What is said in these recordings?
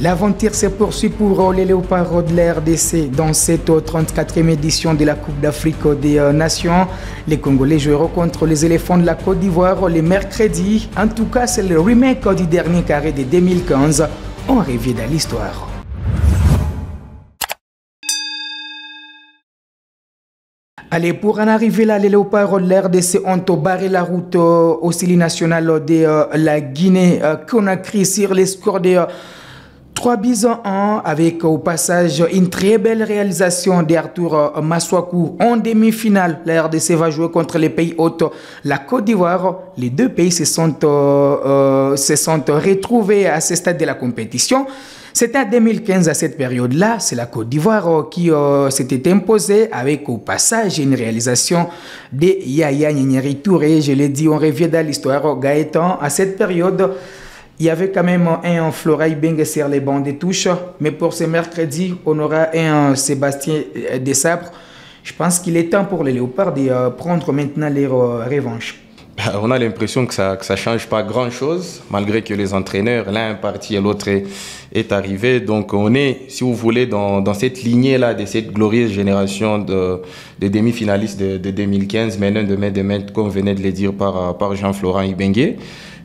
L'aventure se poursuit pour les Léopards de la RDC dans cette 34e édition de la Coupe d'Afrique des Nations. Les Congolais joueront contre les éléphants de la Côte d'Ivoire le mercredi. En tout cas, c'est le remake du dernier carré de 2015. On revient dans l'histoire. Allez, pour en arriver là, les Léopards de la RDC ont barré la route au Sili national de la Guinée-Conakry sur les scores de 3 buts à 1 avec au passage une très belle réalisation d'Arthur Massakou en demi-finale. La RDC va jouer contre les pays hôtes, la Côte d'Ivoire. Les deux pays se sont retrouvés à ce stade de la compétition. C'était en 2015 à cette période-là, c'est la Côte d'Ivoire qui s'était imposée avec au passage une réalisation de Yaya Nyeri Touré. Je l'ai dit, on revient dans l'histoire. Gaëtan, à cette période, il y avait quand même un Floraï Bengue sur les bancs des touches, mais pour ce mercredi, on aura un Sébastien Desabre. Je pense qu'il est temps pour les Léopards de prendre maintenant leur revanche. On a l'impression que ça ne change pas grand-chose, malgré que les entraîneurs, l'un est parti et l'autre est arrivé. Donc on est, si vous voulez, dans cette lignée-là de cette glorieuse génération de demi-finalistes de 2015, menant de main, comme venait de le dire par Jean-Florent Ibengue.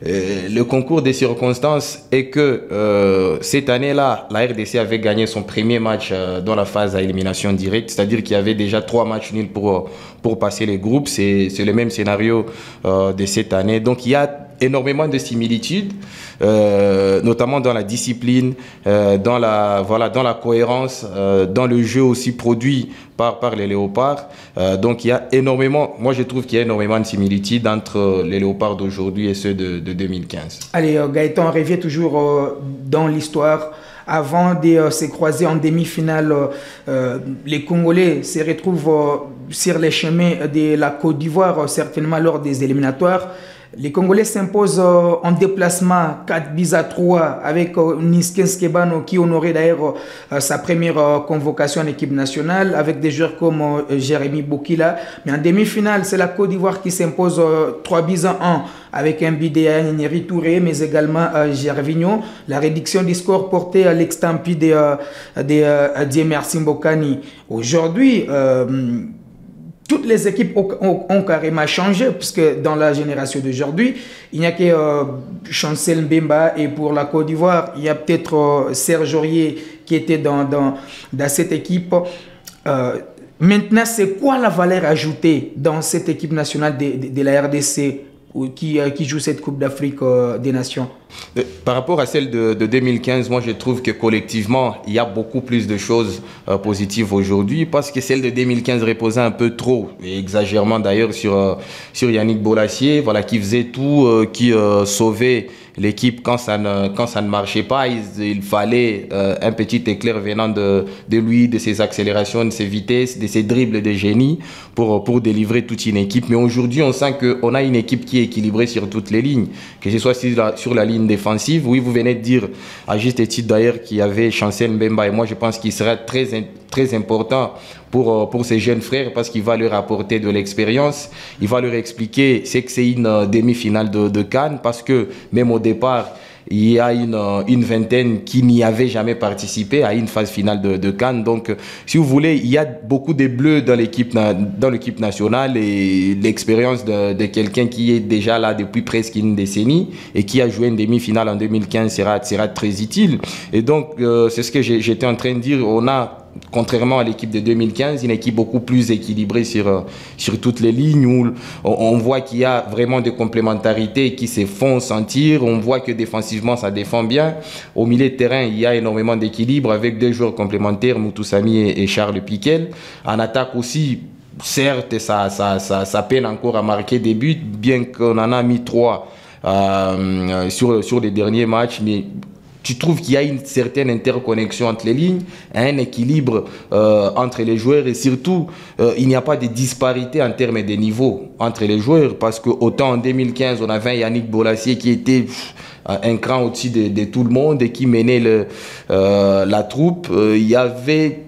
Le concours des circonstances est que cette année-là, la RDC avait gagné son premier match dans la phase à élimination directe, c'est-à-dire qu'il y avait déjà 3 matchs nuls pour passer les groupes. C'est le même scénario de cette année. Donc il y a énormément de similitudes, notamment dans la discipline, dans la cohérence, dans le jeu aussi produit par les Léopards. Donc il y a énormément, moi je trouve qu'il y a énormément de similitudes entre les Léopards d'aujourd'hui et ceux de 2015. Allez, Gaëtan, on revient toujours dans l'histoire. Avant de se croiser en demi-finale, les Congolais se retrouvent sur les chemins de la Côte d'Ivoire, certainement lors des éliminatoires. Les Congolais s'imposent en déplacement 4 buts à 3 avec Niskens Kebano qui honorait d'ailleurs sa première convocation en équipe nationale avec des joueurs comme Jérémy Boukila. Mais en demi-finale, c'est la Côte d'Ivoire qui s'impose 3 buts à 1 avec un but de Nyeri Touré, mais également Gervinho. La réduction du score portée à l'extampi de Diemer Simbokani. Aujourd'hui, toutes les équipes ont carrément changé, puisque dans la génération d'aujourd'hui, il n'y a que Chancel Mbemba, et pour la Côte d'Ivoire, il y a peut-être Serge Aurier qui était dans cette équipe. Maintenant, c'est quoi la valeur ajoutée dans cette équipe nationale de la RDC qui joue cette Coupe d'Afrique des Nations? Par rapport à celle de 2015, moi je trouve que collectivement, il y a beaucoup plus de choses positives aujourd'hui, parce que celle de 2015 reposait un peu trop, et exagérément d'ailleurs, sur Yannick Bolasie, voilà, qui faisait tout, qui sauvait l'équipe quand ça ne marchait pas. Il fallait un petit éclair venant de lui, de ses accélérations, de ses vitesses, de ses dribbles de génie pour délivrer toute une équipe. Mais aujourd'hui, on sent qu'on a une équipe qui est équilibrée sur toutes les lignes, que ce soit sur la ligne défensive. Oui, vous venez de dire à juste titre d'ailleurs qu'il y avait Chancel Mbemba, et moi je pense qu'il serait très important pour ces jeunes frères, parce qu'il va leur apporter de l'expérience, il va leur expliquer ce que c'est une demi-finale de CAN, parce que même au départ, il y a une vingtaine qui n'y avait jamais participé à une phase finale de CAN. Donc, si vous voulez, il y a beaucoup de bleus dans l'équipe nationale, et l'expérience de quelqu'un qui est déjà là depuis presque une décennie et qui a joué une demi-finale en 2015 sera très utile. Et donc, c'est ce que j'étais en train de dire. On a, contrairement à l'équipe de 2015, une équipe beaucoup plus équilibrée sur toutes les lignes, où on voit qu'il y a vraiment des complémentarités qui se font sentir. On voit que défensivement, ça défend bien. Au milieu de terrain, il y a énormément d'équilibre avec 2 joueurs complémentaires, Moutou Samy et Charles Piquel. En attaque aussi, certes, ça peine encore à marquer des buts, bien qu'on en a mis 3 sur les derniers matchs, mais tu trouves qu'il y a une certaine interconnexion entre les lignes, un équilibre entre les joueurs, et surtout, il n'y a pas de disparité en termes de niveau entre les joueurs, parce que autant en 2015, on avait Yannick Bolasie qui était un cran au-dessus de tout le monde et qui menait la troupe. Il y avait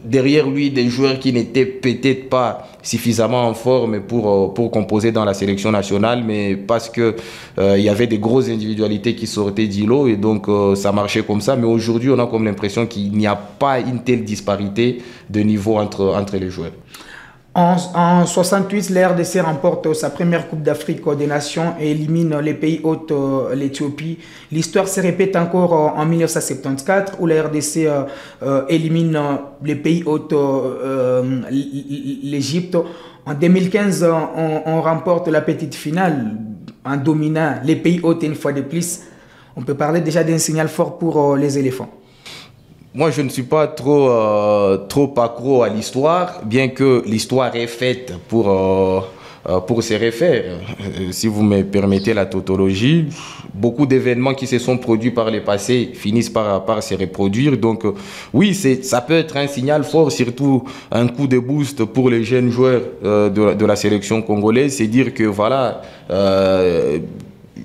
derrière lui des joueurs qui n'étaient peut-être pas suffisamment en forme pour composer dans la sélection nationale, mais parce que il y avait des grosses individualités qui sortaient d'îlot et donc ça marchait comme ça. Mais aujourd'hui, on a comme l'impression qu'il n'y a pas une telle disparité de niveau entre les joueurs. En 68, la RDC remporte sa première Coupe d'Afrique des Nations et élimine les pays hôtes, l'Éthiopie. L'histoire se répète encore en 1974 où la RDC élimine les pays hôtes, l'Égypte. En 2015, on remporte la petite finale en dominant les pays hôtes une fois de plus. On peut parler déjà d'un signal fort pour les éléphants. Moi, je ne suis pas trop accro à l'histoire, bien que l'histoire est faite pour se refaire. Si vous me permettez la tautologie, beaucoup d'événements qui se sont produits par le passé finissent par se reproduire. Donc, oui, ça peut être un signal fort, surtout un coup de boost pour les jeunes joueurs de la sélection congolaise. C'est dire que, voilà...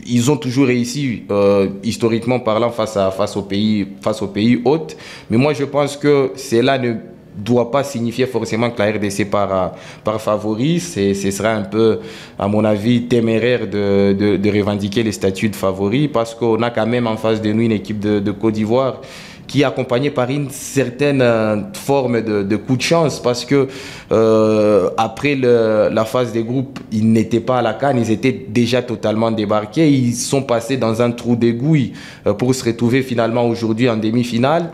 ils ont toujours réussi, historiquement parlant, face aux pays hôtes. Mais moi, je pense que cela ne doit pas signifier forcément que la RDC par favori. Ce serait un peu, à mon avis, téméraire de revendiquer les statuts de favori parce qu'on a quand même en face de nous une équipe de Côte d'Ivoire qui est accompagné par une certaine forme de coup de chance parce que après la phase des groupes, ils n'étaient pas à la CAN, ils étaient déjà totalement débarqués, ils sont passés dans un trou d'égout pour se retrouver finalement aujourd'hui en demi-finale.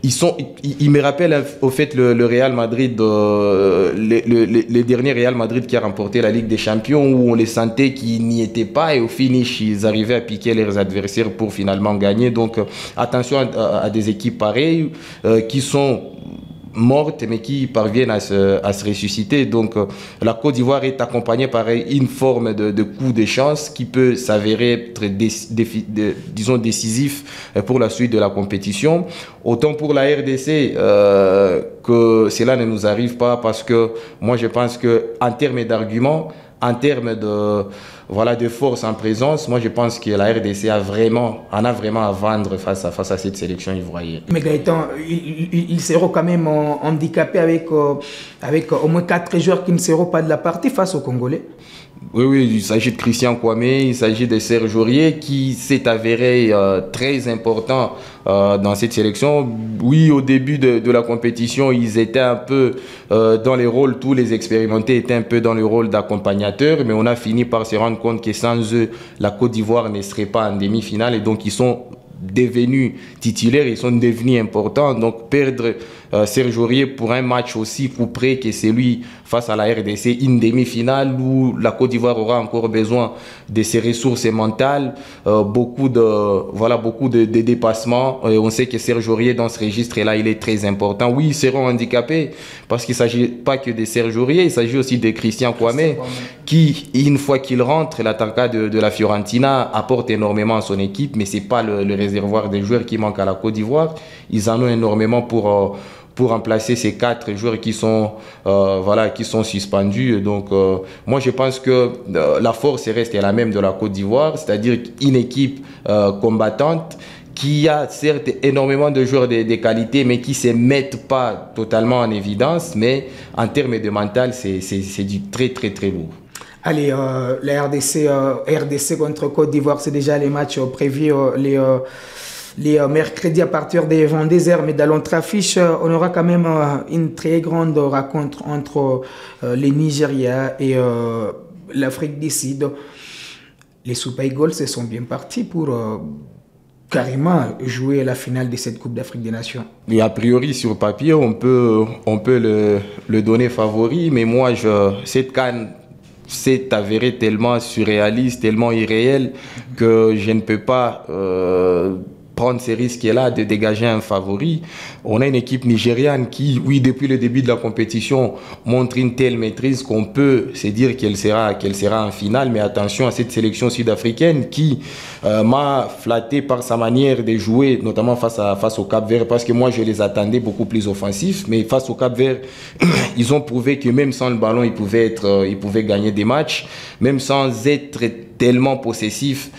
Ils me rappellent au fait le Real Madrid, le dernier Real Madrid qui a remporté la Ligue des Champions où on les sentait qu'ils n'y étaient pas et au finish ils arrivaient à piquer leurs adversaires pour finalement gagner. Donc attention à des équipes pareilles qui sont mortes mais qui parviennent à se ressusciter. Donc la Côte d'Ivoire est accompagnée par une forme de coup de chance qui peut s'avérer être disons décisif pour la suite de la compétition. Autant pour la RDC que cela ne nous arrive pas parce que moi je pense qu'en termes d'arguments, en termes de force en présence, moi je pense que la RDC en a vraiment à vendre face à cette sélection ivoirienne. Mais Gaëtan, ils seront quand même handicapés avec au moins 4 joueurs qui ne seront pas de la partie face aux Congolais. Oui, il s'agit de Christian Kwame, il s'agit de Serge Aurier qui s'est avéré très important dans cette sélection. Oui, au début de la compétition, ils étaient un peu dans les rôles, tous les expérimentés étaient un peu dans le rôle d'accompagnateurs, mais on a fini par se rendre compte que sans eux, la Côte d'Ivoire ne serait pas en demi-finale et donc ils sont devenus titulaires, ils sont devenus importants. Donc perdre Serge Aurier pour un match aussi couperé que celui face à la RDC, une demi-finale où la Côte d'Ivoire aura encore besoin de ses ressources mentales, beaucoup de dépassements. On sait que Serge Aurier dans ce registre-là, il est très important. Oui, ils seront handicapés parce qu'il ne s'agit pas que de Serge Aurier, il s'agit aussi de Christian Kwame qui, une fois qu'il rentre, l'attaquant de la Fiorentina apporte énormément à son équipe, mais ce n'est pas le réservoir des joueurs qui manque à la Côte d'Ivoire. Ils en ont énormément pour remplacer ces 4 joueurs qui sont suspendus. Donc, moi, je pense que la force reste la même de la Côte d'Ivoire, c'est-à-dire une équipe combattante qui a certes énormément de joueurs de qualité, mais qui ne se mettent pas totalement en évidence. Mais en termes de mental, c'est du très, très, très lourd. Allez, la RDC contre Côte d'Ivoire, c'est déjà les matchs prévus les mercredis à partir des 22h. Mais dans l'autre affiche, on aura quand même une très grande rencontre entre le Nigeria et l'Afrique du Sud. Les Super Eagles se sont bien partis pour carrément jouer la finale de cette Coupe d'Afrique des Nations. Et a priori, sur papier, on peut le donner favori, mais moi, cette CAN s'est avérée tellement surréaliste, tellement irréelle, que je ne peux pas prendre ces risques-là de dégager un favori. On a une équipe nigériane qui, oui, depuis le début de la compétition, montre une telle maîtrise qu'on peut se dire qu'elle sera en finale. Mais attention à cette sélection sud-africaine qui m'a flatté par sa manière de jouer, notamment face au Cap-Vert, parce que moi, je les attendais beaucoup plus offensifs. Mais face au Cap-Vert, ils ont prouvé que même sans le ballon, ils pouvaient gagner des matchs. Même sans être tellement possessifs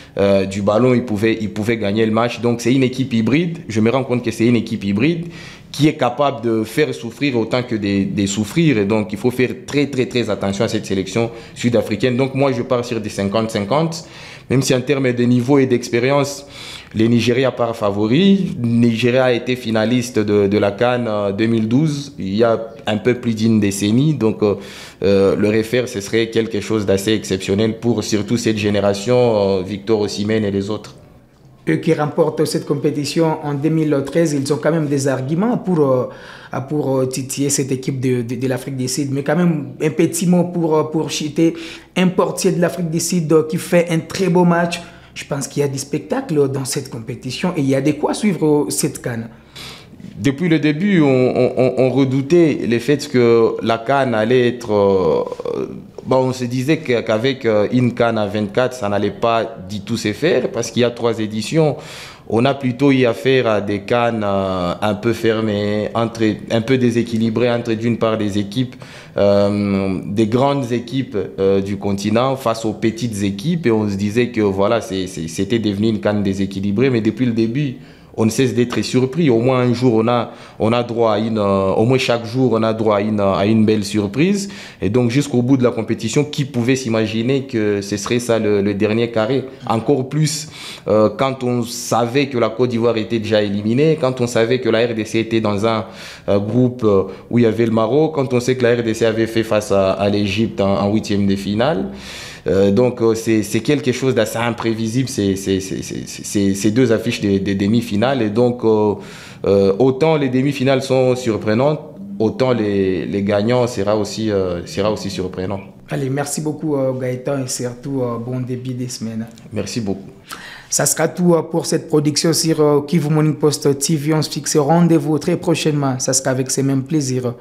du ballon, ils pouvaient gagner le match. Donc c'est une équipe hybride. Je me rends compte que c'est une équipe hybride qui est capable de faire souffrir autant que de souffrir. Et donc, il faut faire très, très, très attention à cette sélection sud-africaine. Donc, moi, je pars sur des 50-50. Même si en termes de niveau et d'expérience, le Nigeria part favori. Le Nigeria a été finaliste de la CAN 2012, il y a un peu plus d'une décennie. Donc, le refaire, ce serait quelque chose d'assez exceptionnel pour surtout cette génération, Victor Osimhen et les autres. Eux qui remportent cette compétition en 2013, ils ont quand même des arguments pour titiller cette équipe de l'Afrique du Sud. Mais quand même, un petit mot pour citer un portier de l'Afrique du Sud qui fait un très beau match. Je pense qu'il y a du spectacle dans cette compétition et il y a de quoi suivre cette CAN. Depuis le début, on redoutait le fait que la CAN allait être... on se disait qu'avec une CAN à 24, ça n'allait pas du tout se faire parce qu'il y a 3 éditions. On a plutôt eu affaire à des CAN un peu fermées, un peu déséquilibrées entre d'une part des équipes, des grandes équipes du continent face aux petites équipes. Et on se disait que voilà, c'était devenu une CAN déséquilibrée. Mais depuis le début, on ne cesse d'être surpris. Au moins un jour, on a droit à au moins chaque jour, on a droit à une belle surprise. Et donc, jusqu'au bout de la compétition, qui pouvait s'imaginer que ce serait ça le dernier carré? Encore plus quand on savait que la Côte d'Ivoire était déjà éliminée, quand on savait que la RDC était dans un groupe où il y avait le Maroc, quand on sait que la RDC avait fait face à l'Égypte en 8e de finale. Donc c'est quelque chose d'assez imprévisible, ces 2 affiches des demi-finales. Et donc autant les demi-finales sont surprenantes, autant les gagnants sera aussi surprenant. Allez, merci beaucoup Gaëtan et surtout bon début des semaines. Merci beaucoup. Ça sera tout pour cette production sur Kivu Morning Post TV. On se fixe rendez-vous très prochainement. Ça sera avec ces mêmes plaisirs.